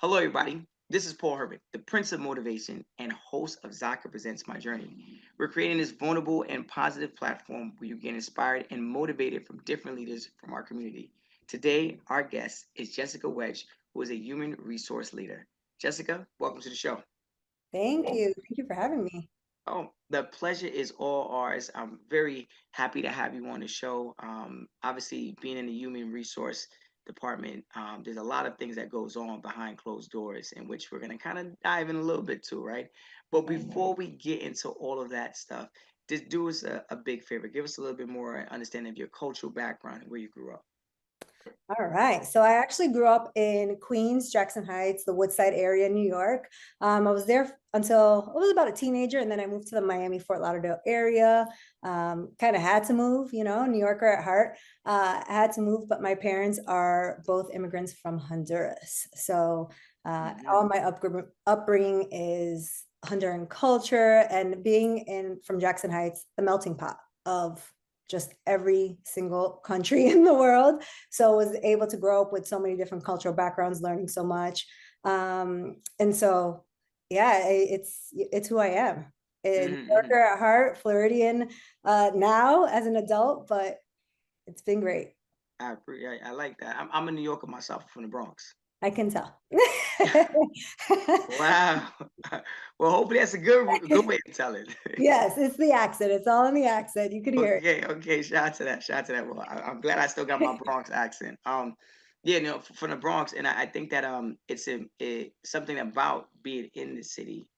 Hello, everybody. This is Paul Herbert, the Prince of Motivation and host of Zaka Presents My Journey. We're creating this vulnerable and positive platform where you get inspired and motivated from different leaders from our community. Today, our guest is Jessica Wedge, who is a human resource leader. Jessica, welcome to the show. Thank you. Thank you for having me. Oh, the pleasure is all ours. I'm very happy to have you on the show. Obviously, being in the human resource department, there's a lot of things that goes on behind closed doors, in which we're gonna kind of dive in a little bit too, right? But before we get into all of that stuff, just do us a big favor. Give us a little bit more understanding of your cultural background and where you grew up. All right. So I actually grew up in Queens, Jackson Heights, the Woodside area, in New York. I was there until I was about a teenager, and then I moved to the Miami, Fort Lauderdale area. Kind of had to move, New Yorker at heart. I had to move, but my parents are both immigrants from Honduras. So Hmm. all my upbringing is Honduran culture, and being in from Jackson Heights, the melting pot of just every single country in the world. So I was able to grow up with so many different cultural backgrounds, learning so much. And so, yeah, it's who I am. A New Hmm. Yorker at heart, Floridian now as an adult, but it's been great. I like that. I'm a New Yorker myself, from the Bronx. I can tell. Wow. Well, hopefully that's a good way to tell it. Yes, it's the accent. It's all in the accent. You could hear Okay, okay. Shout out to that. Shout out to that. Well, I'm glad I still got my it. Bronx accent. Yeah, no, from the Bronx, and I think that something about being in the city,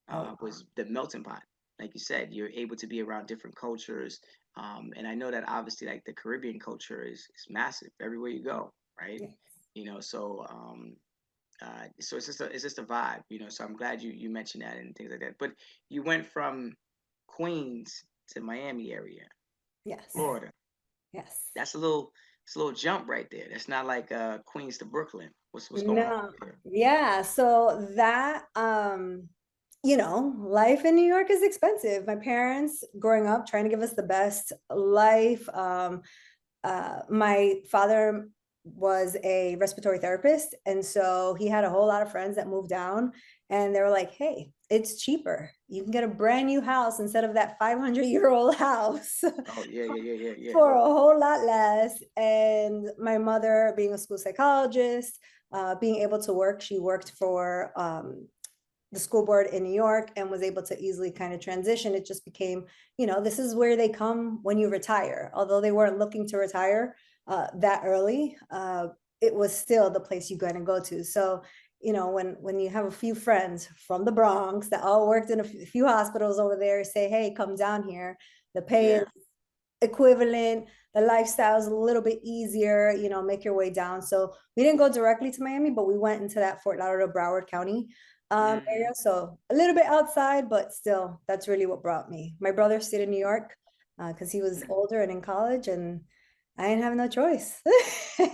Oh, was the melting pot. Like you said, you're able to be around different cultures, and I know that obviously like the Caribbean culture is massive everywhere you go, right? yeah. So it's just a vibe, So I'm glad you mentioned that and things like that. But you went from Queens to Miami area, Yes. Florida. Yes. That's a little jump right there. That's not like Queens to Brooklyn. What's going on No, there? yeah. So that, life in New York is expensive. My parents growing up trying to give us the best life. My father was a respiratory therapist, and so he had a whole lot of friends that moved down, and they were like, "Hey, it's cheaper. You can get a brand new house instead of that 500-year-old house Oh yeah, yeah, yeah, yeah, yeah. for a whole lot less." And my mother, being a school psychologist, being able to work, she worked for the school board in New York and was able to easily kind of transition. It just became, this is where they come when you retire. Although they weren't looking to retire that early, it was still the place you're going to go to. So, when you have a few friends from the Bronx that all worked in a few hospitals over there, say, hey, come down here. The pay is Yeah. equivalent. The lifestyle is a little bit easier, make your way down. So we didn't go directly to Miami, but we went into that Fort Lauderdale, Broward County Hmm. area. So a little bit outside, but still, that's really what brought me. My brother stayed in New York because he was older and in college, and I didn't have no choice.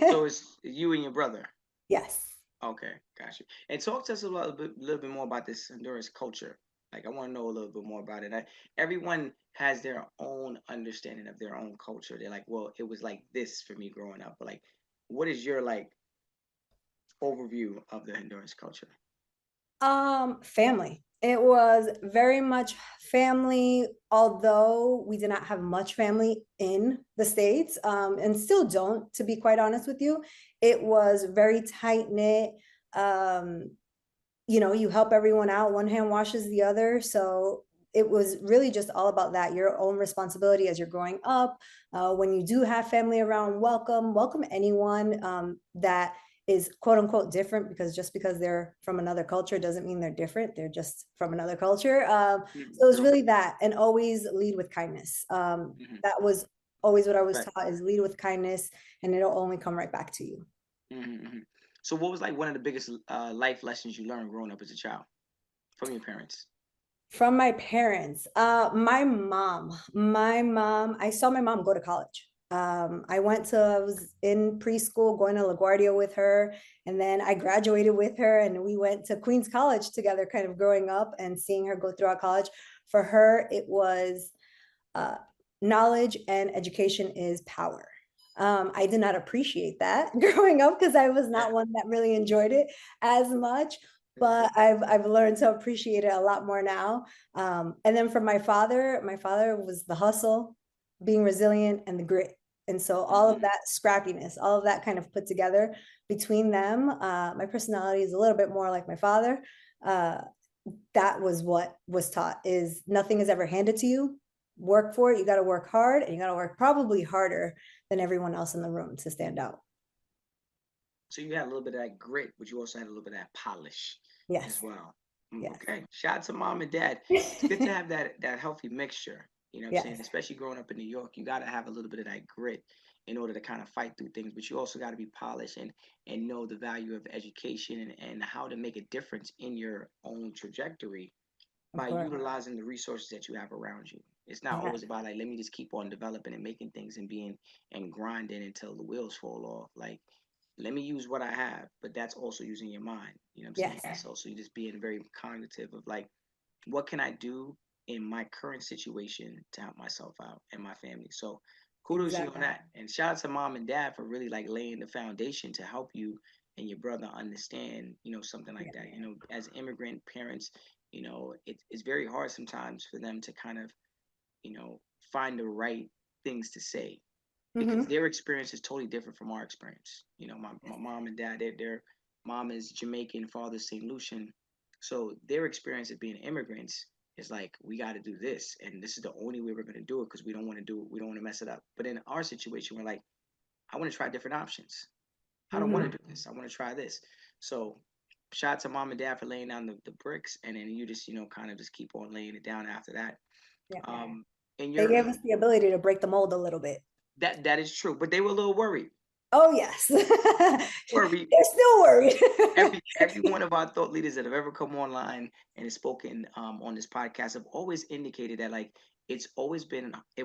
So it's you and your brother. Yes. Okay, got you. And talk to us a little bit more about this Honduras culture. Like, I want to know a little bit more about it. Everyone has their own understanding of their own culture. They're like, well, it was like this for me growing up. But like, what is your like overview of the Honduras culture? Family. It was very much family, although we did not have much family in the States, and still don't, to be quite honest with you. It was very tight knit. Um, you help everyone out, one hand washes the other. So it was really just all about that, your own responsibility as you're growing up. When you do have family around, welcome anyone that is quote unquote different, because just because they're from another culture doesn't mean they're different. They're just from another culture. So it was True. really that, and always lead with kindness. Hmm. That was always what I was Right. taught, is lead with kindness, and it'll only come right back to you. Hmm. So, what was like one of the biggest life lessons you learned growing up as a child from your parents? From my parents, my mom, I saw my mom go to college. I was in preschool going to LaGuardia with her, and then I graduated with her, and we went to Queens College together, kind of growing up and seeing her go throughout college. For her, it was uh, knowledge and education is power. I did not appreciate that growing up because I was Yeah. not one that really enjoyed it as much. Mm. But I've learned to appreciate it a lot more now. And then from my father was the hustle, being resilient, and the grit. And so all of Mhm. that scrappiness, all of that kind of put together between them. My personality is a little bit more like my father. Uh, that was what was taught: is nothing is ever handed to you. Work for it. You got to work hard, and you got to work probably harder than everyone else in the room to stand out. So you had a little bit of that grit, but you also had a little bit of that polish as Yes. well. Yes. Okay. Shout out to mom and dad. It's good to have that healthy mixture. You know what I'm saying? Yes. Especially growing up in New York, you got to have a little bit of that grit in order to kind of fight through things. But you also got to be polished and know the value of education and how to make a difference in your own trajectory Of by course. utilizing the resources that you have around you. It's not Yeah. always about like let me just keep on developing and making things and being and grinding until the wheels fall off. Like let me use what I have, but that's also using your mind. You know what I'm saying? Yes. It's also you just being very cognitive of like what can I do in my current situation to help myself out and my family. So kudos to you on Exactly. that. And shout out to mom and dad for really like laying the foundation to help you and your brother understand, something like Yeah. that. As immigrant parents, it's very hard sometimes for them to kind of, find the right things to say because Mm-hmm. their experience is totally different from our experience. My mom and dad, their mom is Jamaican, father's St. Lucian. So their experience of being immigrants is like, we got to do this. And this is the only way we're going to do it because we don't want to do it. We don't want to mess it up. But in our situation, we're like, I want to try different options. I don't want Mm-hmm. to do this. I want to try this. So shout out to mom and dad for laying down the bricks. And then you just, kind of just keep on laying it down after that. Yeah. And They you're gave us the ability to break the mold a little bit. that is true. But they were a little worried. Oh, yes. Worried They're still worried. every one of our thought leaders that have ever come online and has spoken on this podcast have always indicated that like it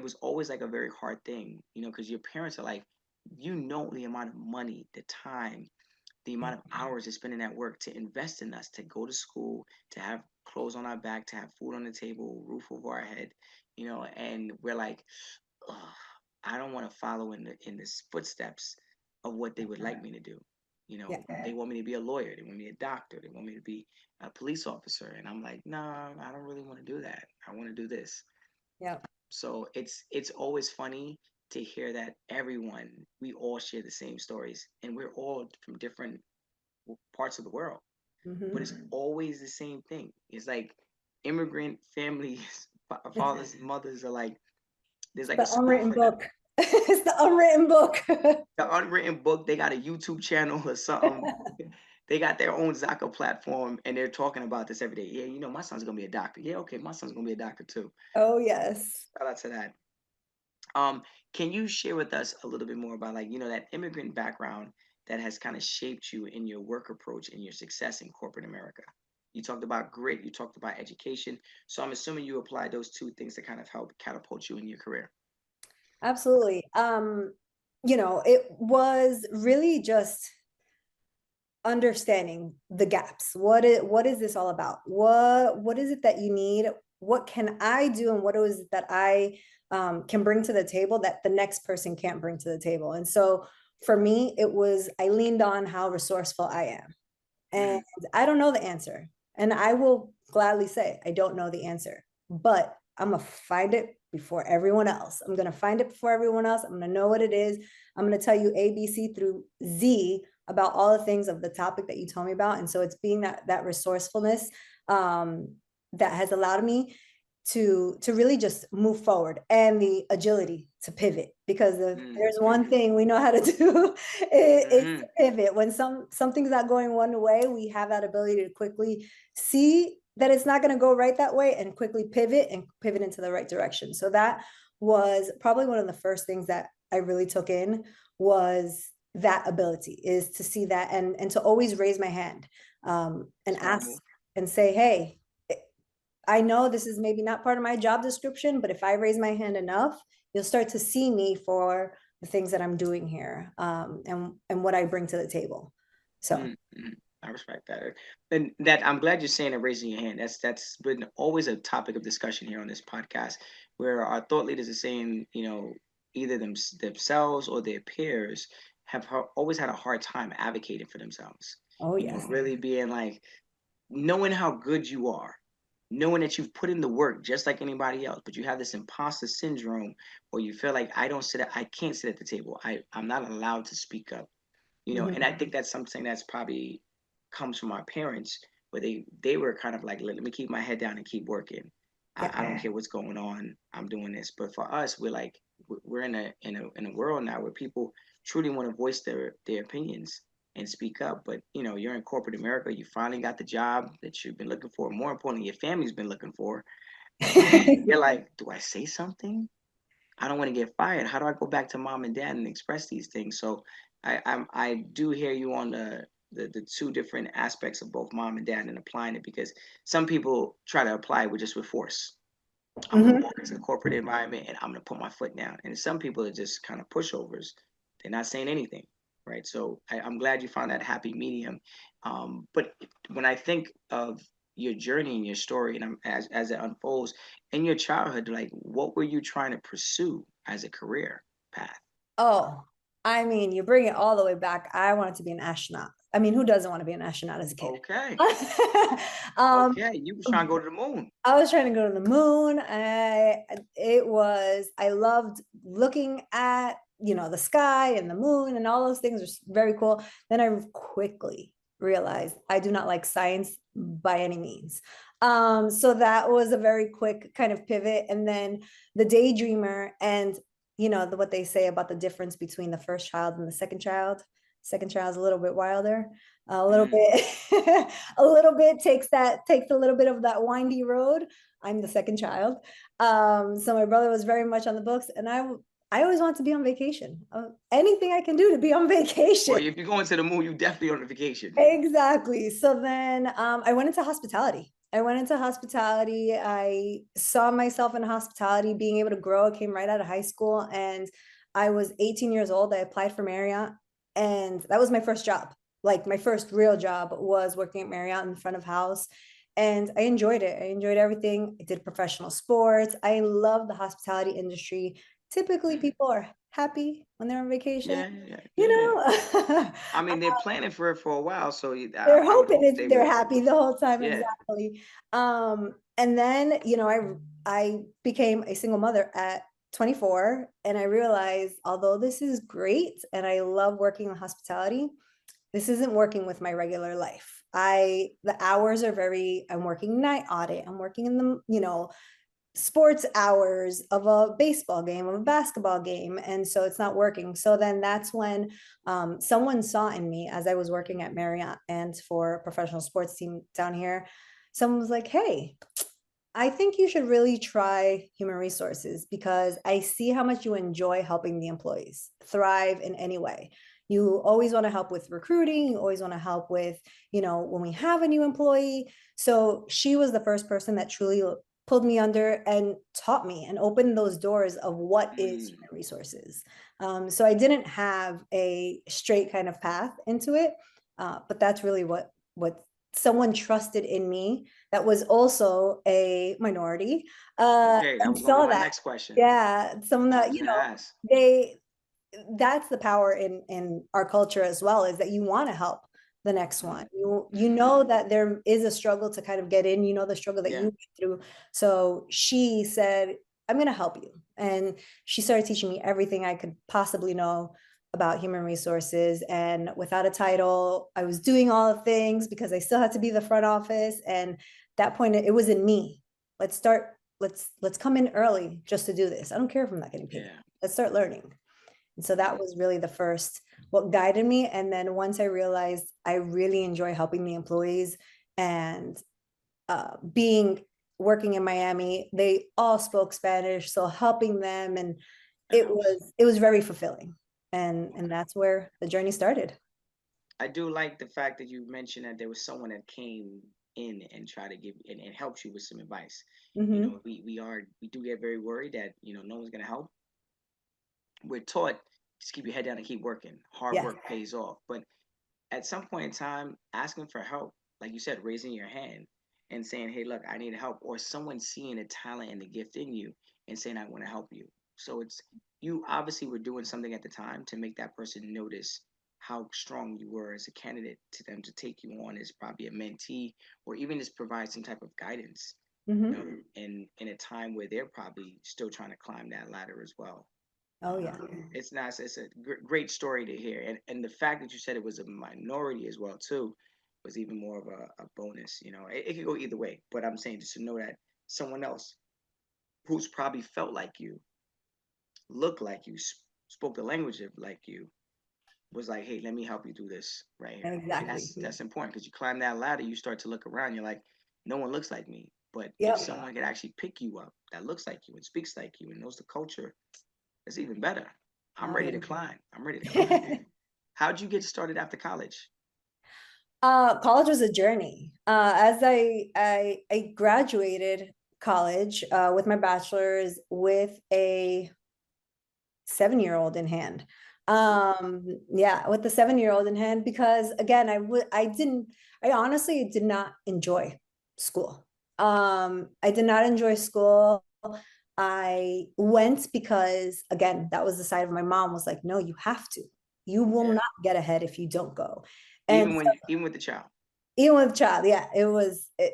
was always like a very hard thing, because your parents are like, the amount of money, the time, the amount of hours they spend in at work to invest in us, to go to school, to have clothes on our back, to have food on the table, roof over our head, and we're like, ugh, I don't want to follow in the footsteps of what they would like me to do. Yeah. They want me to be a lawyer, they want me a doctor, they want me to be a police officer, and I'm like, no, I don't really want to do that. I want to do this. Yeah. So it's always funny to hear that we all share the same stories, and we're all from different parts of the world, but it's Mm-hmm. always the same thing. It's like immigrant families, It's fathers, mothers are like there's like a the school unwritten for them. book. It's the unwritten book. The unwritten book. They got a YouTube channel or something. They got their own Zaka platform, and they're talking about this every day. Yeah, my son's gonna be a doctor. Yeah, okay, my son's gonna be a doctor too. Oh, yes. Shout out to that. Um, can you share with us a little bit more about like that immigrant background that has kind of shaped you in your work approach and your success in corporate America? You talked about grit. You talked about education. So I'm assuming you applied those two things to kind of help catapult you in your career. Absolutely. It was really just understanding the gaps. What is this all about? What is it that you need? What can I do, and what is it that I can bring to the table that the next person can't bring to the table? And so for me, I leaned on how resourceful I am. And Mm, I don't know the answer. And I will gladly say, I don't know the answer, but I'm going to find it before everyone else. I'm going to find it before everyone else. I'm going to know what it is. I'm going to tell you A, B, C through Z about all the things of the topic that you told me about. And so it's being that resourcefulness that has allowed me to really just move forward, and the agility to pivot, because if there's one mm, thing we know how to do, it's to mm, pivot. When something's not going one way, we have that ability to quickly see that it's not going to go right that way and quickly pivot into the right direction. So that was probably one of the first things that I really took in, was that ability, is to see that, and to always raise my hand, and smart ask move. and say, hey, I know this is maybe not part of my job description, but if I raise my hand enough, you'll start to see me for the things that I'm doing here, and what I bring to the table. So I respect that, and that I'm glad you're saying and raising your hand. That's been always a topic of discussion here on this podcast, where our thought leaders are saying, either themselves or their peers have always had a hard time advocating for themselves. Oh, You know, yes. really being like, knowing how good you are, knowing that you've put in the work just like anybody else, but you have this imposter syndrome, or you feel like I can't sit at the table. I'm not allowed to speak up. You know, and I Mhm. think that's something that's probably comes from our parents, where they were kind of like, let me keep my head down and keep working. I Yeah. don't care what's going on. I'm doing this. But for us, we're like, we're in a world now where people truly want to voice their opinions and speak up. But you know, you're in corporate America. You finally got the job that you've been looking for. More importantly, your family's been looking for, and you're like, do I say something? I don't want to get fired. How do I go back to mom and dad and express these things? So I do hear you on the two different aspects of both mom and dad and applying it, because some people try to apply it with just with force. I'm gonna Mhm. walk into the corporate environment and I'm gonna put my foot down. And some people are just kind of pushovers. They're not saying anything, right? So I'm glad you found that happy medium. But when I think of your journey and your story, and as it unfolds in your childhood, like what were you trying to pursue as a career path? Oh, I mean, you bring it all the way back. I wanted to be an astronaut. I mean, who doesn't want to be an astronaut as a kid? Okay, um, okay, you was trying to go to the moon. I was trying to go to the moon. I loved looking at, the sky and the moon and all those things are very cool. Then I quickly realized I do not like science by any means. So that was a very quick kind of pivot. And then the daydreamer and, what they say about the difference between the first child and the second child. Second child's a little bit wilder, a little Mm, bit a little bit takes a little bit of that windy road. I'm the second child. So my brother was very much on the books, and I always want to be on vacation. Anything I can do to be on well, vacation. if you're going to the moon, you definitely on a vacation. Exactly. So then I went into hospitality. I saw myself in hospitality, being able to grow. I came right out of high school and I was 18 years old. I applied for Marriott and that was my first job. Like my first real job was working at Marriott in the front of house. And I enjoyed it. I enjoyed everything. I did professional sports. I love the hospitality industry. Typically, Mm, people are happy when they're on vacation. yeah, yeah, You yeah, yeah. know, I mean, they're planning for it for a while, so they're I would hoping hope they they're would. happy the whole time. Yeah. Exactly. And then, I became a single mother at 24 and I realized although this is great and I love working in hospitality, this isn't working with my regular life. The hours are I'm working night audit. I'm working in the, sports hours of a baseball game, of a basketball game. And so it's not working. So then that's when someone saw in me as I was working at Marriott and for a professional sports team down here. Someone was like, hey, I think you should really try human resources because I see how much you enjoy helping the employees thrive in any way. You always want to help with recruiting. You always want to help with, when we have a new employee. So she was the first person that truly pulled me under and taught me and opened those doors of what is Mm, human resources. So I didn't have a straight kind of path into it, but that's really what someone trusted in me that was also a minority, okay, that and was gonna be saw my that. next question. Yeah, someone I that, was gonna ask. they that's the power in our culture as well, is that you want to help the next one. Mm, You mm, know that there is a struggle to kind of get in, the struggle that you yeah. went through. So she said, I'm going to help you. And she started teaching me everything I could possibly know about human resources. And without a title, I was doing all the things because I still had to be the front office. And at that point, it was in me. Let's start. Let's come in early just to do this. I don't care if I'm not getting paid. Yeah. Let's start learning. And so that Mm, was really the first, what guided me. And then once I realized I really enjoy helping the employees and being working in Miami, they all spoke Spanish. So helping them and that it helps. was very fulfilling. And Okay. that's where the journey started. I do like the fact that you mentioned that there was someone that came in and tried to give and helped you with some advice. You Mm-hmm. know, we do get very worried that, no one's gonna help. We're taught, just keep your head down and keep working. Hard Yes. work pays off. But at some point in time, asking for help, like you said, raising your hand and saying, hey, look, I need help, or someone seeing a talent and the gift in you and saying, I want to help you. So it's, you obviously were doing something at the time to make that person notice how strong you were as a candidate to them to take you on as probably a mentee, or even just provide some type of guidance, Hmm. in a time where they're probably still trying to climb that ladder as well. Oh yeah. It's not. It's a great story to hear, and the fact that you said it was a minority as well too, was even more of a bonus. It could go either way, but I'm saying just to know that someone else who's probably felt like you, looked like you, spoke the language of like you, was like, hey, let me help you do this right here. And Exactly. that's important, because you climb that ladder, you start to look around, you're like, no one looks like me. But if Yep. someone could actually pick you up that looks like you and speaks like you and knows the culture, it's even better. I'm Oh ready to yeah. climb. I'm ready to climb. How'd you get started after college? College was a journey. As I graduated college with my bachelor's with a 7-year-old in hand. Yeah, with the 7-year-old in hand, because again, I honestly did not enjoy school. I did not enjoy school. I went because again, that was the side of my mom was like, no, you have to. You will Yeah. not get ahead if you don't go. And Even with the child. even with child, yeah,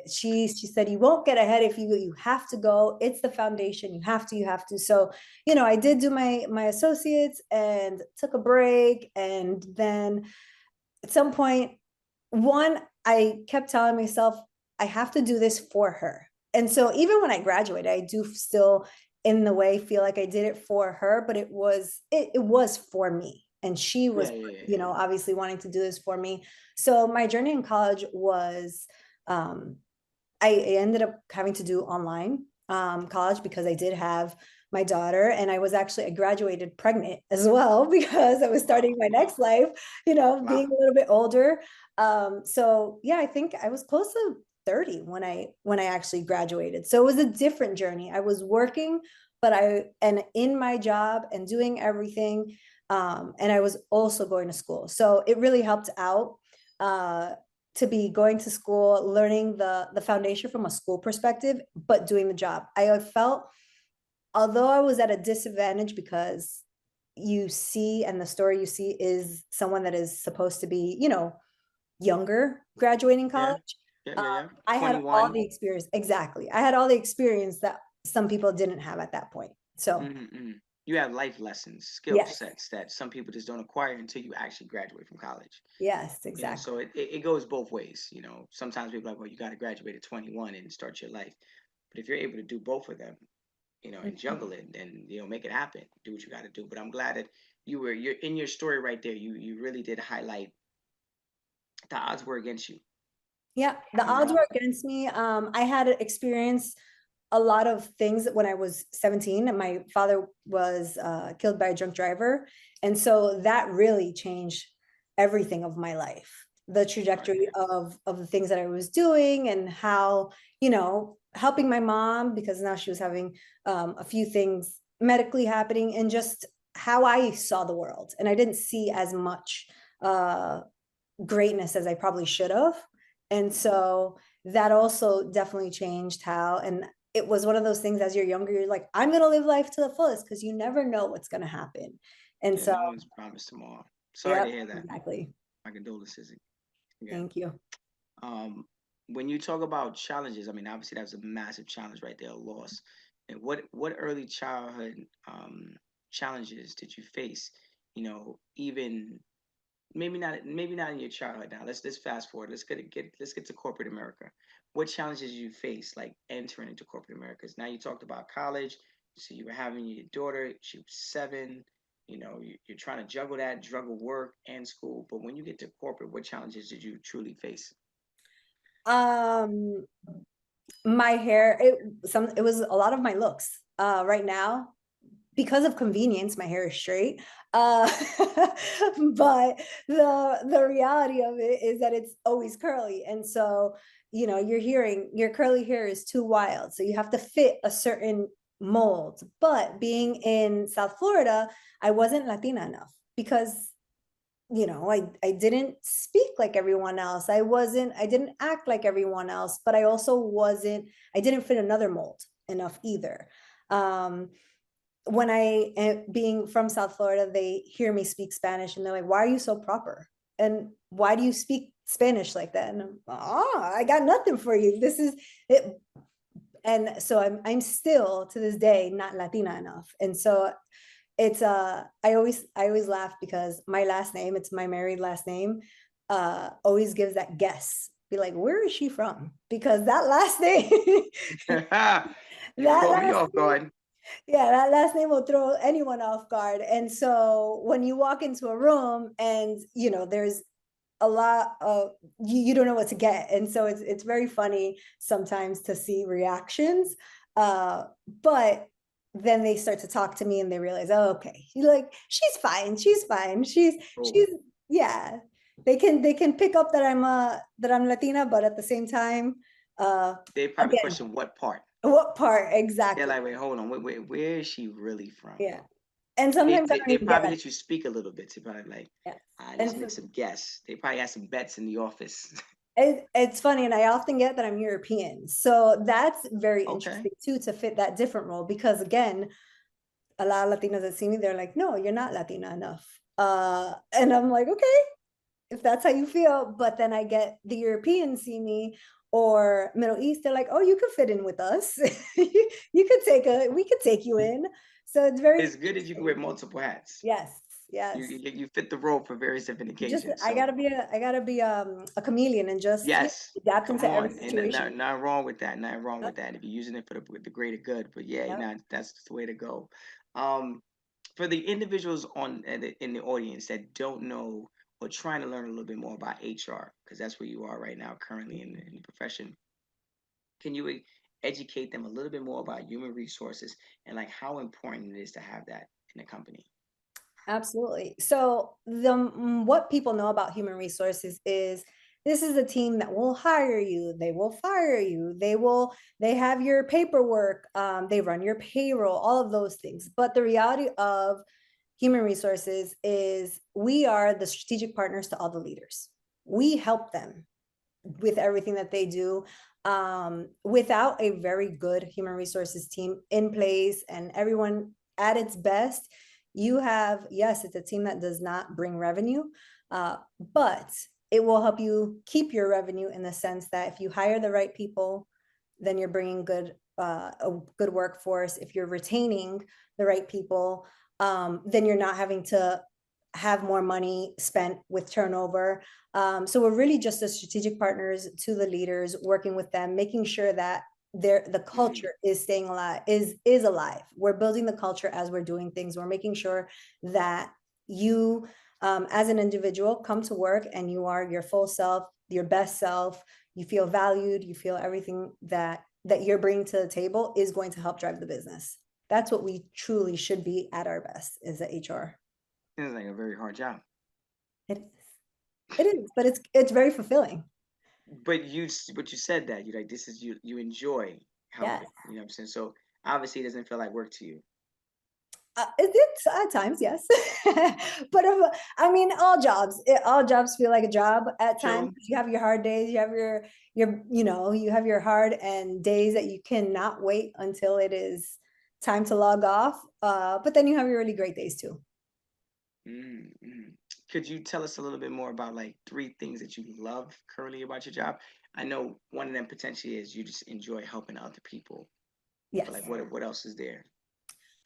she said you won't get ahead if you have to go. It's the foundation. You have to. So, I did do my associates and took a break. And then at some point, one, I kept telling myself, I have to do this for her. And so even when I graduated, I do still in the way feel like I did it for her, but it was for me. And she Yeah, was, yeah, yeah. obviously wanting to do this for me. So my journey in college was um I ended up having to do online college because I did have my daughter, and I graduated pregnant as well because I was Wow. starting my next life, being Wow. a little bit older. So yeah, I think I was close to 30 when I actually graduated. So it was a different journey. I was working, and in my job and doing everything. And I was also going to school. So it really helped out. To be going to school, learning the foundation from a school perspective, but doing the job. I felt, although I was at a disadvantage because you see, and the story you see is someone that is supposed to be, younger graduating Yeah. college. Yeah, Um, yeah, yeah. I had all 21. the experience. Exactly. I had all the experience that some people didn't have at that point. So, Mm-hmm. You have life lessons, skill yes, sets that some people just don't acquire until you actually graduate from college. yes, exactly. So it goes both ways. Sometimes people are like, well, you got to graduate at 21 and start your life. But if you're able to do both of them, and juggle it, then make it happen. Do what you got to do. But I'm glad that you're in your story right there. You really did highlight the odds were against you. Yeah, the You odds know. were against me. I had experienced a lot of things when I was 17, and my father was killed by a drunk driver. And so that really changed everything of my life, the Sorry to trajectory hear. of the things that I was doing, and how, helping my mom because now she was having a few things medically happening, and just how I saw the world. And I didn't see as much uh, greatness as I probably should have. And so that also definitely changed how, and it was one of those things as you're younger, you're like, I'm going to live life to the fullest because you never know what's going to happen. And Yeah, so, no one's promised tomorrow. Sorry to yep, hear that. exactly. My condolences again. Thank you. Um, when you talk about challenges, I mean, obviously that was a massive challenge right there, a loss. And what early childhood challenges did you face? Even maybe not in your childhood. Now let's fast forward. Let's get to corporate America. What challenges you face like entering into corporate America? 'Cause now you talked about college. So you were having your daughter. She was 7. You're trying to juggle work and school. But when you get to corporate, what challenges did you truly face? Um, my hair, it was a lot of my looks. Right now, because of convenience, my hair is straight. Uh, but the reality of it is that it's always curly. And so, you're hearing your curly hair is too wild. So you have to fit a certain mold. But being in South Florida, I wasn't Latina enough because I didn't speak like everyone else. I didn't act like everyone else, but I didn't fit another mold enough either. Um, when being from South Florida, they hear me speak Spanish and they're like, why are you so proper? And why do you speak Spanish like that? And I got nothing for you. This is it. And so I'm still to this day not Latina enough. And so it's I always laugh because my last name, it's my married last name, always gives that guess. Be like, where is she from? Because that last name, You that caught me last off name, guard. yeah, that last name will throw anyone off guard. And so when you walk into a room and there's a lot of you don't know what to get. And so it's very funny sometimes to see reactions. But then they start to talk to me and they realize, oh, okay, you're like, she's fine, she's Oh, yeah. They can pick up that I'm Latina, but at the same time, they probably again, question what part. what part They're exactly? like, wait, hold on, where is she really from? Yeah. And They, sometimes I they don't they even get probably that. let you speak a little bit. They probably like, Yes. I And just make so some guess. They probably had some bets in the office. it's funny, and I often get that I'm European. So that's very Okay. interesting too, to fit that different role, because again, a lot of Latinas that see me, they're like, no, you're not Latina enough. And I'm like, okay, if that's how you feel. But then I get the Europeans see me, or Middle East, they're like, oh, you could fit in with us. You could we could take you in. So it's very It's good that you can wear interesting. multiple hats. Yes, You yes. you fit the role for various different Just occasions. I So gotta be a chameleon and just yes, adapt come into every on, and situation. not wrong with that. Not wrong with Yep, that. If you're using it for the greater good, but yeah, yep. that's the way to go. Um, for the individuals in the audience that don't know or trying to learn a little bit more about HR, because that's where you are right now, currently in the profession, can you educate them a little bit more about human resources and like how important it is to have that in the company? Absolutely. So what people know about human resources is this is a team that will hire you, they will fire you, they have your paperwork, they run your payroll, all of those things. But the reality of human resources is we are the strategic partners to all the leaders. We help them with everything that they do. Without a very good human resources team in place and everyone at its best, you have, yes, it's a team that does not bring revenue, but it will help you keep your revenue, in the sense that if you hire the right people, then you're bringing a good workforce. If you're retaining the right people, then you're not having to have more money spent with turnover. So we're really just as strategic partners to the leaders, working with them, making sure that the Mm, culture is staying alive, is alive. We're building the culture as we're doing things. We're making sure that you, as an individual, come to work and you are your full self, your best self. You feel valued. You feel everything that you're bringing to the table is going to help drive the business. That's what we truly should be at our best, is the HR. it's like a very hard job. It is. It is, but it's very fulfilling. But you said that you like this is you enjoy Yes. helping. You know what I'm saying? So obviously it doesn't feel like work to you. It's at times, yes. But I mean, all jobs feel like a job at times. True. You have your hard days, you have you have your hard and days that you cannot wait until it is time to log off. But then you have your really great days too. Mm. Could you tell us a little bit more about like three things that you love currently about your job? I know one of them potentially is you just enjoy helping other people, but like Yes. what else is there?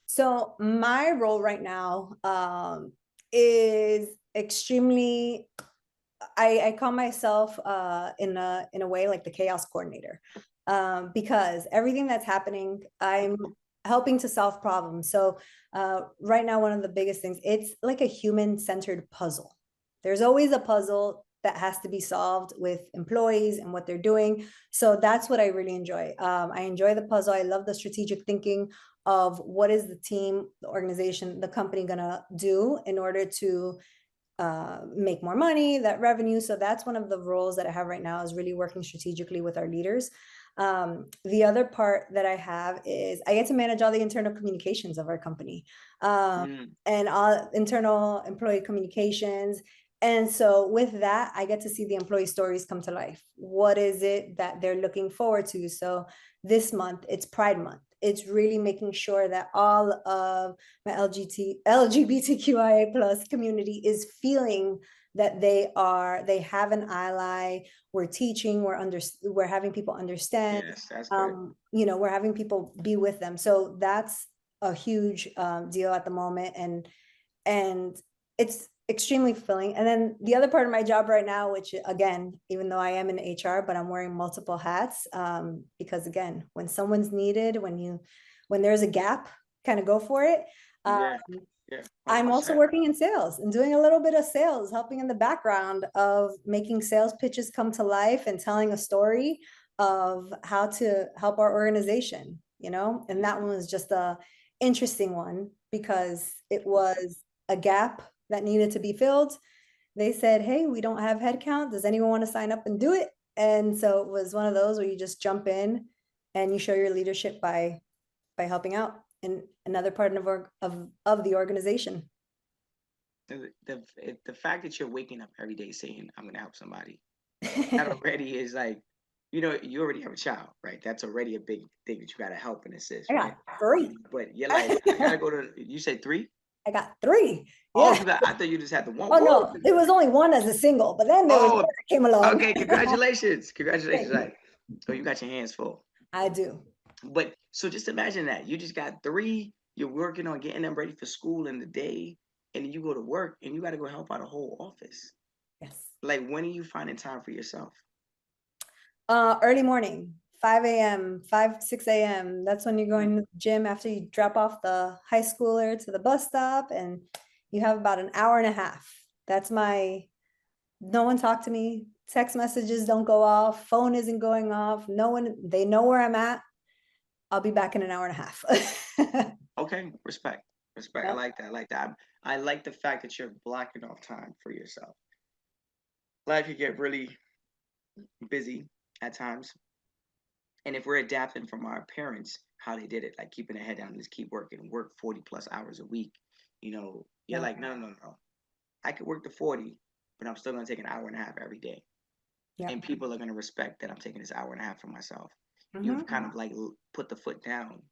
So my role right now is extremely, I call myself in a way like the chaos coordinator, because everything that's happening, I'm helping to solve problems. So right now, one of the biggest things, it's like a human-centered puzzle. There's always a puzzle that has to be solved with employees and what they're doing. So that's what I really enjoy. I enjoy the puzzle. I love the strategic thinking of what is the team, the organization, the company gonna do in order to make more money, that revenue. So that's one of the roles that I have right now, is really working strategically with our leaders. The other part that I have is I get to manage all the internal communications of our company, Mm, and all internal employee communications. And so with that, I get to see the employee stories come to life. What is it that they're looking forward to? So this month, it's Pride Month. it's really making sure that all of my LGBTQIA plus community is feeling that they have an ally. We're teaching, we're having people understand. Yes, that's good. We're having people be with them. So that's a huge deal at the moment, and it's extremely fulfilling. And then the other part of my job right now, which again, even though I am in HR, but I'm wearing multiple hats, because again, when someone's needed, when there's a gap, kind of go for it. Yeah, yeah, I'm also 100%. working in sales and doing a little bit of sales, helping in the background of making sales pitches come to life and telling a story of how to help our organization, and that one was just a interesting one because it was a gap that needed to be filled. They said, hey, we don't have headcount. Does anyone want to sign up and do it? And so it was one of those where you just jump in and you show your leadership by helping out in another part of the organization. The fact that you're waking up every day saying, I'm going to help somebody, that already is like, you already have a child, right? That's already a big thing that you got to help and assist, I right? got three. But you're like, I got to go to, you said three? I got three. Oh, Yeah. I thought you just had the one. Oh Whoa. no, it was only one as a single, but then there was Oh, more that came along. okay. Congratulations. Congratulations. Thank you. Like, so you got your hands full. I do. But so just imagine that you just got three, you're working on getting them ready for school in the day, and then you go to work and you got to go help out a whole office. Yes. Like, when are you finding time for yourself? Early morning, 5 a.m., 6 a.m. That's when you're going to the gym after you drop off the high schooler to the bus stop, and you have about an hour and a half. That's no one talk to me. Text messages don't go off. Phone isn't going off. No one, they know where I'm at. I'll be back in an hour and a half. Okay, respect. Respect. I Yeah. like that. I like that. I like the fact that you're blocking off time for yourself. Life can get really busy at times. And if we're adapting from our parents, how they did it, like keeping their head down and just keep working, work 40 plus hours a week, you're Yeah. like, no, no, no, no. I could work the 40, but I'm still going to take an hour and a half every day. Yeah. And people are going to respect that I'm taking this hour and a half for myself. You've Mm-hmm. kind of like put the foot down.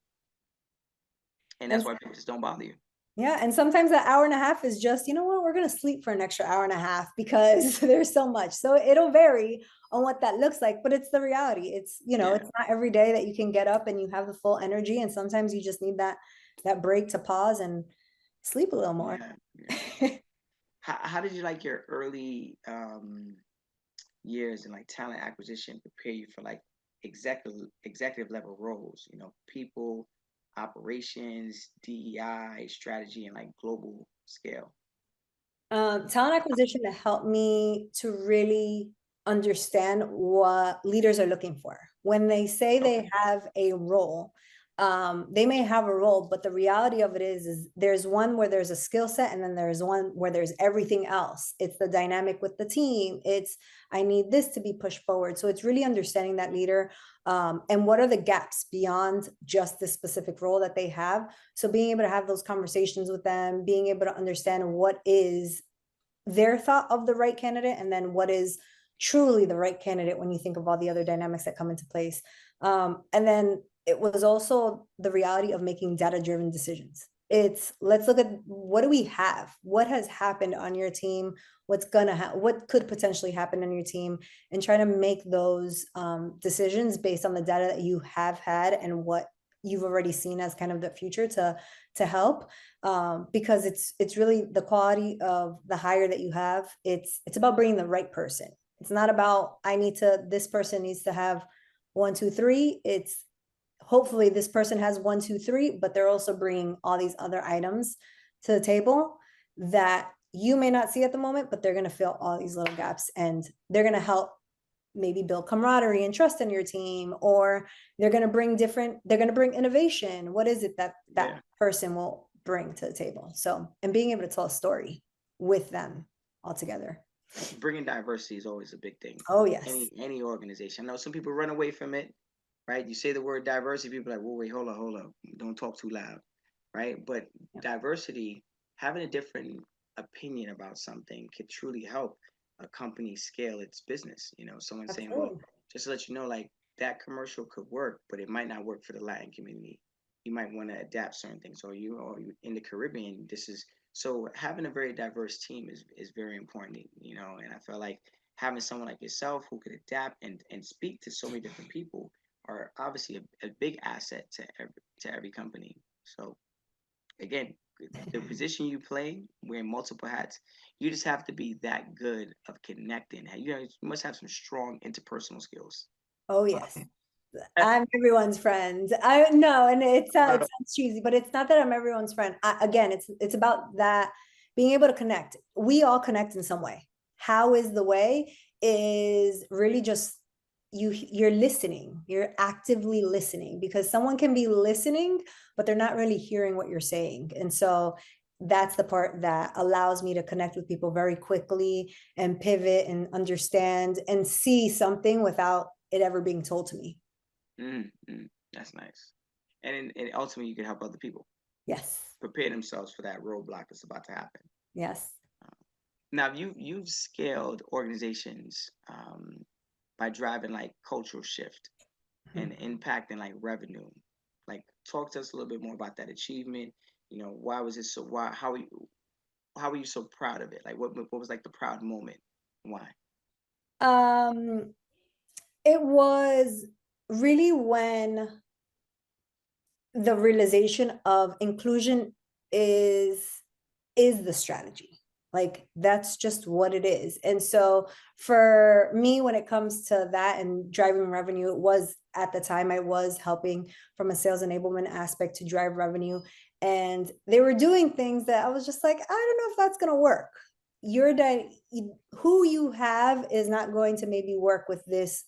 And And that's why people just don't bother you. yeah, and sometimes that hour and a half is just, you know what, we're gonna sleep for an extra hour and a half because there's so much. So it'll vary on what that looks like, but it's the reality. Yeah. It's not every day that you can get up and you have the full energy. And sometimes you just need that break to pause and sleep a little more. Yeah. Yeah. How did you like your early years in like talent acquisition prepare you for like executive level roles, people, operations, DEI, strategy, and like global scale? Talent acquisition to help me to really understand what leaders are looking for. When they say Okay. they have a role, they may have a role, but the reality of it is there's one where there's a skill set, and then there's one where there's everything else. It's the dynamic with the team. It's I need this to be pushed forward. So it's really understanding that leader, and what are the gaps beyond just this specific role that they have. So being able to have those conversations with them, being able to understand what is their thought of the right candidate, and then what is truly the right candidate when you think of all the other dynamics that come into place. And then it was also the reality of making data-driven decisions. It's let's look at what do we have, what has happened on your team, what could potentially happen on your team, and try to make those decisions based on the data that you have had and what you've already seen as kind of the future to help, because it's really the quality of the hire that you have. It's about bringing the right person. It's not about this person needs to have 1 2 3. It's hopefully this person has 1 2 3, but they're also bringing all these other items to the table that you may not see at the moment, but they're going to fill all these little gaps, and they're going to help maybe build camaraderie and trust in your team, or they're going to bring innovation. What is it that Yeah. person will bring to the table? So, and being able to tell a story with them all together. Bringing diversity is always a big thing. Oh yes. Any organization. I know some people run away from it, right? You say the word diversity, people are like, whoa, wait, hold up. Don't talk too loud, right? But Yeah. diversity, having a different opinion about something could truly help a company scale its business. Someone saying, well, Absolutely. just to let you know, like that commercial could work, but it might not work for the Latin community. you might want to adapt certain things, or you in the Caribbean. This is so having a very diverse team is very important, you know. And I feel like having someone like yourself who could adapt and speak to so many different people are obviously a big asset to every company. So again, the position you play, wearing multiple hats, you just have to be that good of connecting. You know, you must have some strong interpersonal skills. Oh yes. I'm everyone's friend. I know, and it sounds cheesy, but it's not that I'm everyone's friend. Again, it's about that being able to connect. We all connect in some way. How is the way? Is really just you're listening. You're actively listening because someone can be listening, but they're not really hearing what you're saying. And so that's the part that allows me to connect with people very quickly and pivot and understand and see something without it ever being told to me. That's nice. And ultimately, you can help other people Yes. prepare themselves for that roadblock that's about to happen. Yes. Now, you've scaled organizations by driving like cultural shift and impacting like revenue. Like, talk to us a little bit more about that achievement. You know, why was it so? Why? How were you so proud of it? Like, what was like the proud moment? Why? Um, it was really when the realization of inclusion is is the strategy. Like that's just what it is. And so for me, when it comes to that and driving revenue, it was at the time I was helping from a sales enablement aspect to drive revenue. And they were doing things that I was just like, I don't know if that's going to work. You're who you have is not going to maybe work with this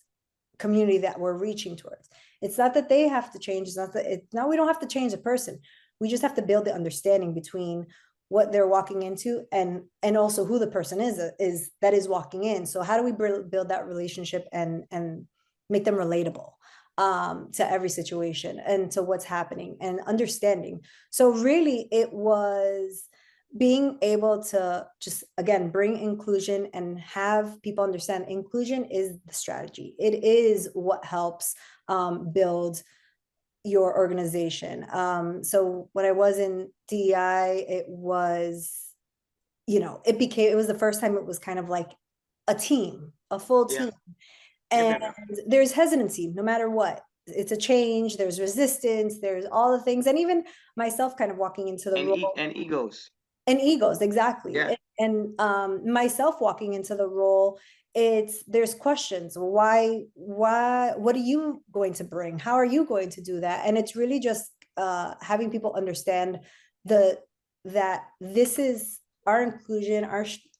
community that we're reaching towards. It's not that they have to change. It's not that we don't have to change the person. We just have to build the understanding between what they're walking into and also who the person is that is walking in. So how do we build that relationship and make them relatable to every situation and to what's happening and understanding. So really it was being able to just again bring inclusion and have people understand inclusion is the strategy. It is what helps build your organization. So when I was in DEI, it was, it was the first time it was kind of like a team, a full Yeah. team. And there's hesitancy no matter what. It's a change, there's resistance, there's all the things. And even myself kind of walking into the role. And egos. And egos, exactly. Yeah. And myself walking into the role, there's questions. What are you going to bring? How are you going to do that? And it's really just having people understand that this is our inclusion,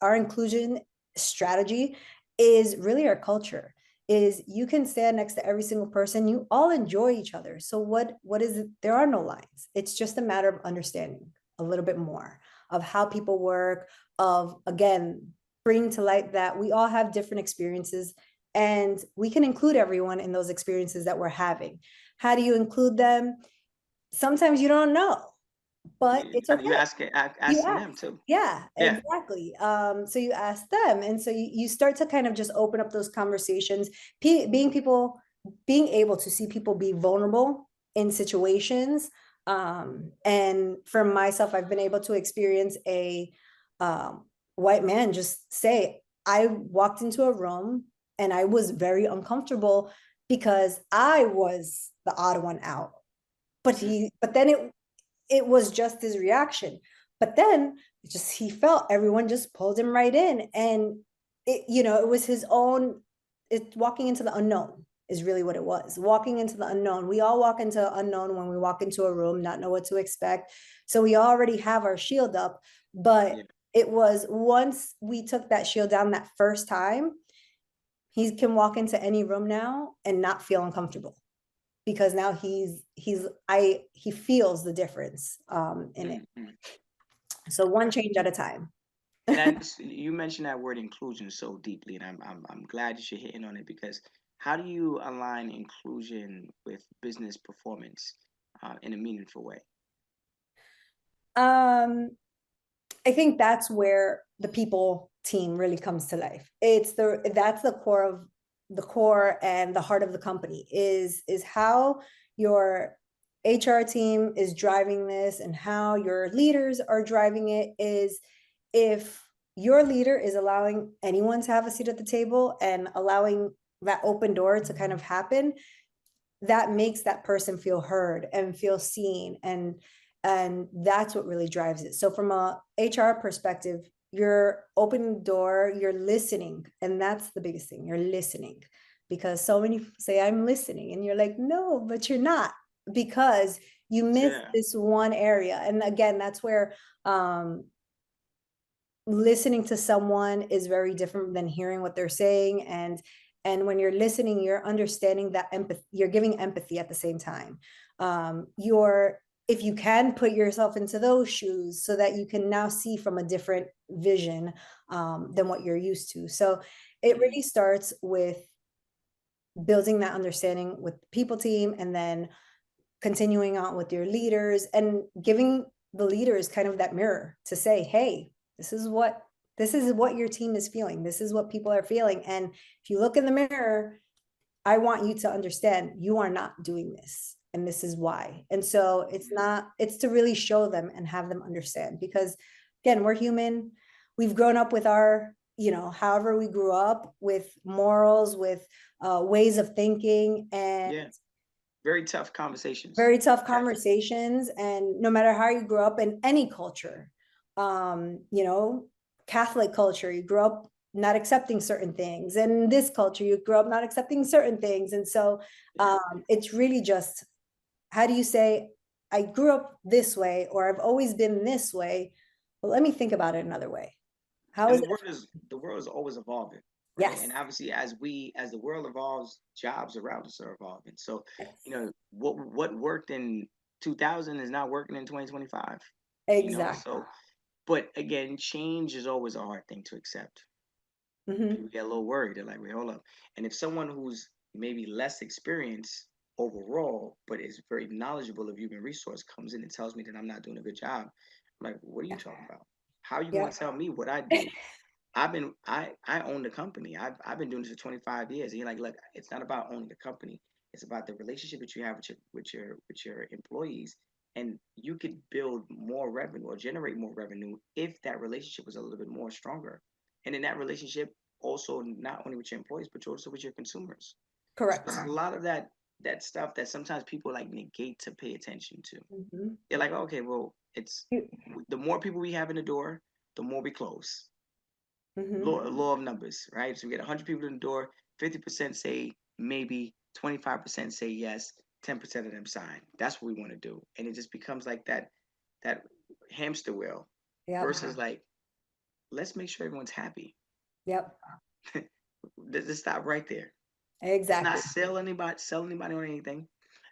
our inclusion strategy is really our culture. Is you can stand next to every single person, you all enjoy each other. So what is it? There are no lines. It's just a matter of understanding a little bit more of how people work, of again, bringing to light that we all have different experiences and we can include everyone in those experiences that we're having. How do you include them? Sometimes you don't know, but it's You okay. You asking them ask. too. Yeah, Yeah. exactly. So you ask them. And so you start to kind of just open up those conversations, being able to see people be vulnerable in situations. And for myself, I've been able to experience a white man just say, I walked into a room and I was very uncomfortable because I was the odd one out. But then it was just his reaction. But then he felt everyone just pulled him right in. And it was his own, walking into the unknown is really what it was. Walking into the unknown. We all walk into unknown when we walk into a room, not know what to expect. So we already have our shield up. But Yeah. it was once we took that shield down that first time, he can walk into any room now and not feel uncomfortable because now he feels the difference in it. So one change at a time. And you mentioned that word inclusion so deeply, and I'm glad that you're hitting on it because how do you align inclusion with business performance in a meaningful way? um I think that's where the people team really comes to life. That's the core and the heart of the company is how your HR team is driving this and how your leaders are driving it is, if your leader is allowing anyone to have a seat at the table and allowing that open door to kind of happen, that makes that person feel heard and feel seen, and that's what really drives it. So from a HR perspective, you're opening door, you're listening, and that's the biggest thing. You're listening, because so many say I'm listening and you're like, no, but you're not, because you miss Yeah. this one area. And again, that's where listening to someone is very different than hearing what they're saying. And when you're listening, you're understanding that empathy, you're giving empathy at the same time. You're, if you can put yourself into those shoes so that you can now see from a different vision than what you're used to. So it really starts with building that understanding with the people team, and then continuing on with your leaders and giving the leaders kind of that mirror to say, hey, this is what your team is feeling, this is what people are feeling, and if you look in the mirror, I want you to understand you are not doing this, and this is why. And so it's to really show them and have them understand, because again, we're human, we've grown up with our, however we grew up, with morals, with ways of thinking, and Yeah. Very tough conversations. very tough Yes. conversations. And no matter how you grew up in any culture, Catholic culture, you grew up not accepting certain things, and this culture, you grew up not accepting certain things. And so it's really just, how do you say, I grew up this way, or I've always been this way, but let me think about it another way. How And is it? the world is always evolving, right? Yes. And obviously, as the world evolves, jobs around us are evolving. So, Yes. what worked in 2000 is not working in 2025. Exactly. So, but again, change is always a hard thing to accept. Mm-hmm. People get a little worried. They're like, wait, hold up. And if someone who's maybe less experienced overall, but is very knowledgeable of human resource comes in and tells me that I'm not doing a good job, I'm like, what are you Yeah. talking about? How are you going Yeah. to tell me what I do? I own the company. I've been doing this for 25 years. And you're like, look, it's not about owning the company. It's about the relationship that you have with your employees. And you could build more revenue or generate more revenue if that relationship was a little bit more stronger. And in that relationship, also not only with your employees, but also with your consumers. So Correct. it's a lot of that stuff that sometimes people like negate to pay attention to. Mm-hmm. They're like, okay, well, it's the more people we have in the door, the more we close. Mm-hmm. Law of numbers, right? So we get 100 people in the door, 50% say maybe, 25% say yes, 10% of them sign. That's what we want to do. And it just becomes like that hamster wheel Yep. versus like, let's make sure everyone's happy. Yep. Let's stop right there. Let's not Exactly. sell anybody on anything.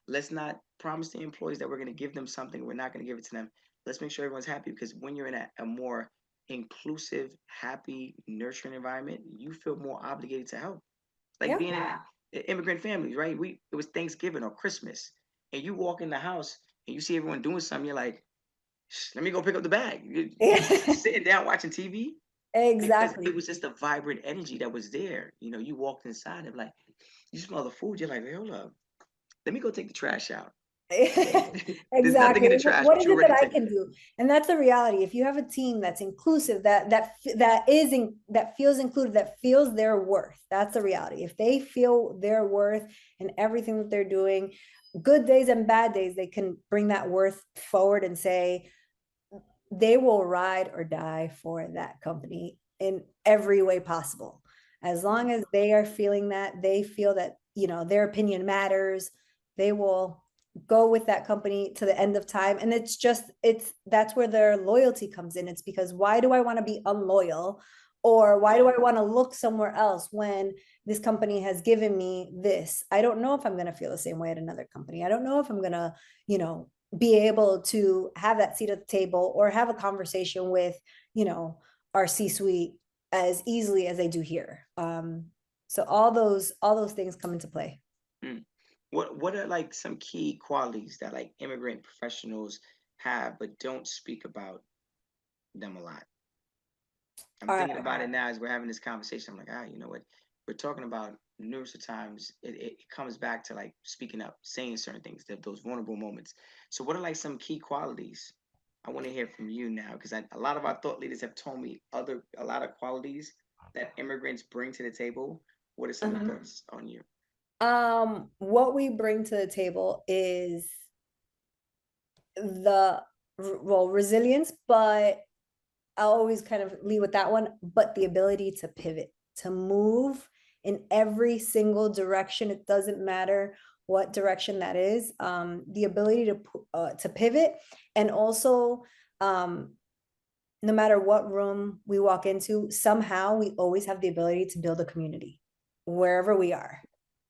Let's not promise the employees that we're going to give them something. We're not going to give it to them. Let's make sure everyone's happy, because when you're in a more inclusive, happy, nurturing environment, you feel more obligated to help. Like Yeah. being in immigrant families, right? It was Thanksgiving or Christmas, and you walk in the house and you see everyone doing something. You're like, let me go pick up the bag. You sitting down watching TV, because it Exactly. was just a vibrant energy that was there. You walked inside and like, you smell the food. You're like, hey, hold up, let me go take the trash out. There's nothing Exactly. in the trash, What but is you're it ready that to I take. can do? And that's the reality. If you have a team that's inclusive, that feels included, that feels their worth, that's the reality. If they feel their worth in everything that they're doing, good days and bad days, they can bring that worth forward and say they will ride or die for that company in every way possible. As long as they are feeling that, they feel that, their opinion matters, they will go with that company to the end of time. And that's where their loyalty comes in. It's because, why do I want to be unloyal, or why do Yeah. I want to look somewhere else when this company has given me this? I don't know if I'm going to feel the same way at another company. I don't know if I'm going to, be able to have that seat at the table or have a conversation with, our C-suite as easily as they do here. So all those things come into play. Hmm. What are like some key qualities that like immigrant professionals have but don't speak about them a lot? I'm All thinking right. about it now as we're having this conversation. I'm like, you know what? we're talking about numerous of times, it comes back to like speaking up, saying certain things, those vulnerable moments. So, what are like some key qualities? I want to hear from you now because a lot of our thought leaders have told me a lot of qualities that immigrants bring to the table. What are some of the Uh-huh. thoughts on you? What we bring to the table is the well, resilience, but I'll always kind of lead with that one, but the ability to pivot, to move in every single direction. It doesn't matter what direction that is. The ability to pivot, and also no matter what room we walk into, somehow we always have the ability to build a community wherever we are.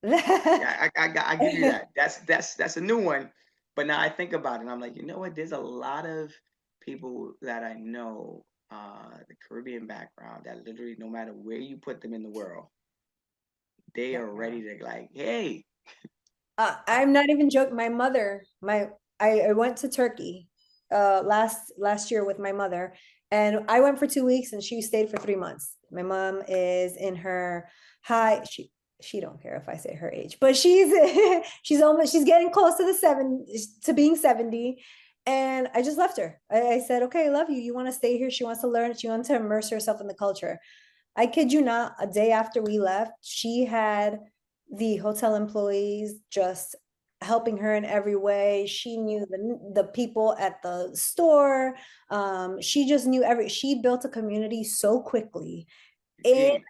Yeah, I give you that. That's a new one. But now I think about it, and I'm like, you know what? There's a lot of people that I know, the Caribbean background, that literally, no matter where you put them in the world, they are ready to like, hey, I'm not even joking. My mother, I went to Turkey last year with my mother, and I went for 2 weeks and she stayed for 3 months. My mom is in her high, she don't care if I say her age, but she's getting close to the seven to being 70. And I just left her. I said, okay, I love you. You want to stay here? She wants to learn, she wants to immerse herself in the culture. I kid you not, a day after we left, she had the hotel employees just helping her in every way. She knew the people at the store. She just knew she built a community so quickly in again,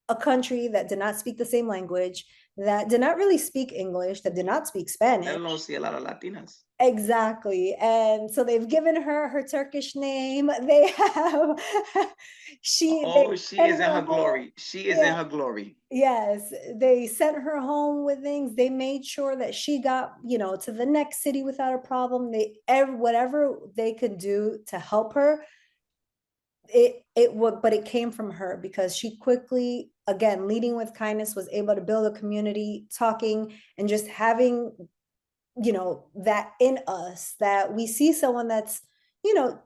a country that did not speak the same language, that did not really speak English, that did not speak I Spanish. don't see a lot of Latinas. Exactly. And so they've given her her Turkish name. They have they Oh, she sent is in her her home. glory. She is in Yeah. her glory. Yes, they sent her home with things. They made sure that she got, to the next city without a problem. Whatever they could do to help her, it would, but it came from her because she quickly, again, leading with kindness, was able to build a community, talking and just having, that in us, that we see someone that's, you know,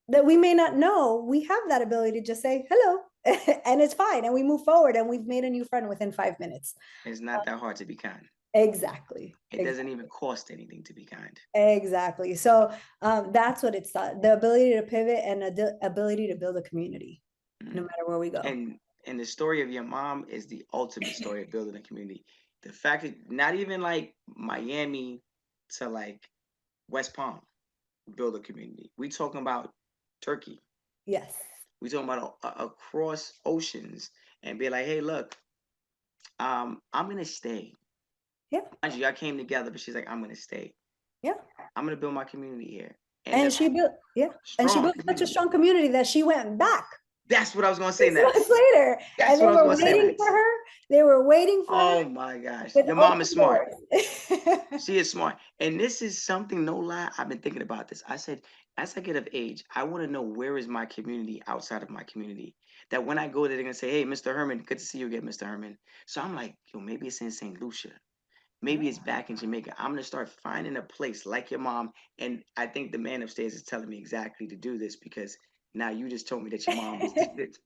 that we may not know, we have that ability to just say hello and it's fine. And we move forward and we've made a new friend within 5 minutes. It's not that hard to be kind. Exactly. It doesn't even cost anything to be kind. Exactly. So that's what it's the ability to pivot and the ability to build a community, no Mm. matter where we go. And the story of your mom is the ultimate story of building a community. The fact that not even like Miami to like West Palm build a community. We talking about Turkey. Yes. We talking about across oceans and be like, hey, look, I'm gonna stay. Yeah. Mind you, I came together, but she's like, I'm gonna stay. Yeah. I'm gonna build my community here. And And the she built, yeah. And she strong built such a community. strong community that she went back That's what I was gonna say 6 months next. later. That's And they what I was were gonna say waiting for next. her. They were waiting for her Oh my gosh. with Your mom is open smart. doors. She is smart. And this is something, no lie, I've been thinking about this. I said, as I get of age, I want to know where is my community outside of my community. That when I go there, they're going to say, hey, Mr. Herman, good to see you again, Mr. Herman. So I'm like, yo, maybe it's in St. Lucia. Maybe it's back in Jamaica. I'm going to start finding a place like your mom. And I think the man upstairs is telling me exactly to do this because now you just told me that your mom was did it.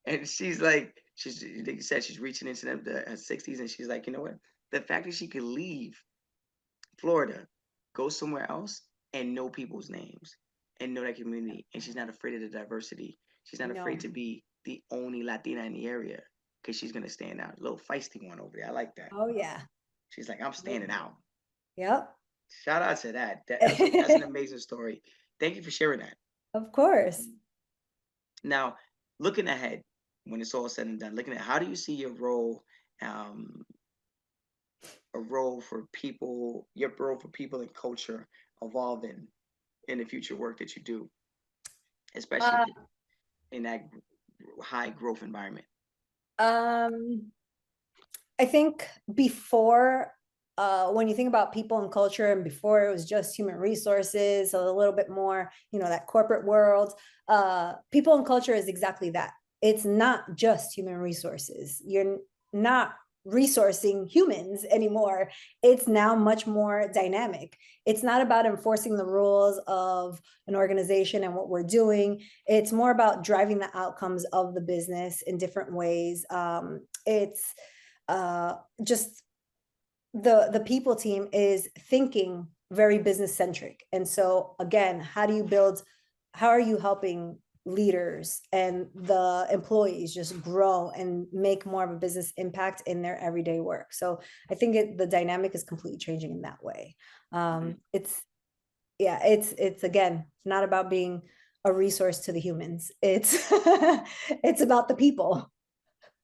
And she's like, like you said, she's reaching into her 60s. And she's like, you know what? The fact that she could leave Florida, go somewhere else and know people's names and know that community. And she's not afraid of the diversity. She's not afraid No. to be the only Latina in the area because she's gonna stand out. A little feisty one over there. I like that. Oh, yeah. She's like, I'm standing out. Yep. Shout out to that. That's an amazing story. Thank you for sharing that. Of course. Now, looking ahead, when it's all said and done, looking at how do you see your role, um, a role for people, your role for people and culture evolving in the future work that you do, especially Uh, in that high growth environment. um, I think before, when you think about people and culture, and before it was just human resources, so a little bit more, that corporate world, people and culture is exactly that. It's not just human resources. You're not resourcing humans anymore. It's now much more dynamic. It's not about enforcing the rules of an organization and what we're doing. It's more about driving the outcomes of the business in different ways. It's just the people team is thinking very business centric. And so again, how are you helping leaders and the employees just grow and make more of a business impact in their everyday work? So I think the dynamic is completely changing in that way. Mhm. It's yeah, it's again not about being a resource to the humans. It's it's about the people.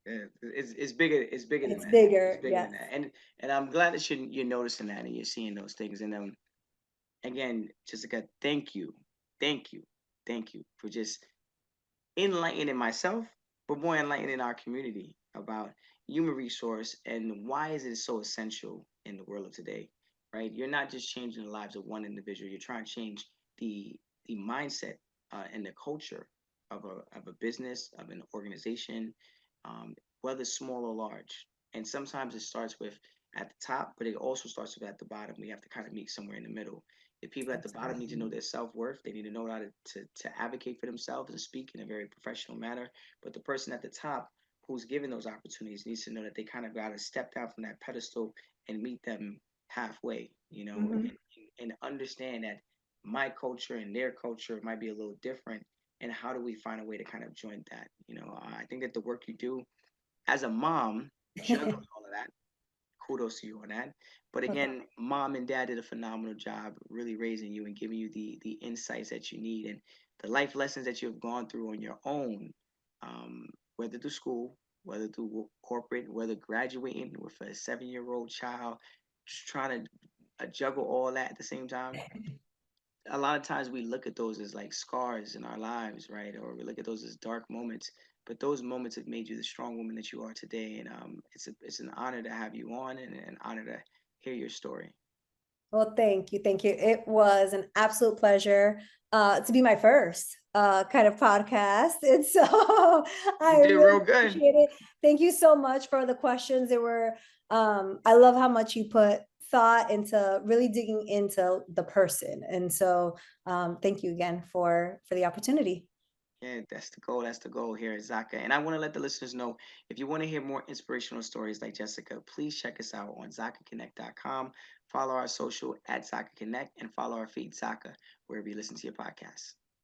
Yeah, it's bigger. It's bigger than It's that. It's bigger, bigger than yes. that. And I'm glad that you're noticing that and you're seeing those things. And again, Jessica, thank you, thank you for just enlightening myself, but more enlightening our community about human resource and why is it so essential in the world of today, right? You're not just changing the lives of one individual. You're trying to change the mindset and the culture of a business, of an organization, whether small or large. And sometimes it starts with at the top, but it also starts with at the bottom. We have to kind of meet somewhere in the middle. The people at the bottom need to know Absolutely. their self worth. They need to know how to advocate for themselves and speak in a very professional manner. But the person at the top who's given those opportunities needs to know that they kind of got to step down from that pedestal and meet them halfway, Mhm. and understand that my culture and their culture might be a little different. And how do we find a way to kind of join that? I think that the work you do as a mom, juggling all of that, kudos to you on that. But Well, again, mom and dad did a phenomenal job really raising you and giving you the insights that you need and the life lessons that you have gone through on your own, um, whether through school, whether through corporate, whether graduating with a 7-year-old child, just trying to juggle all that at the same time. A lot of times we look at those as like scars in our lives, right? Or we look at those as dark moments. But those moments have made you the strong woman that you are today, and it's an honor to have you on, and an honor to hear your story. well, thank you. Thank you. It was an absolute pleasure to be my first kind of podcast. And so You I did really real good. appreciate it. Thank you so much for the questions. I love how much you put thought into really digging into the person. And so thank you again for the opportunity. Yeah, that's the goal. That's the goal here at Zaka. And I want to let the listeners know if you want to hear more inspirational stories like Jessica, please check us out on ZakaConnect.com. Follow our social at Zaka Connect and follow our feed Zaka wherever you listen to your podcast.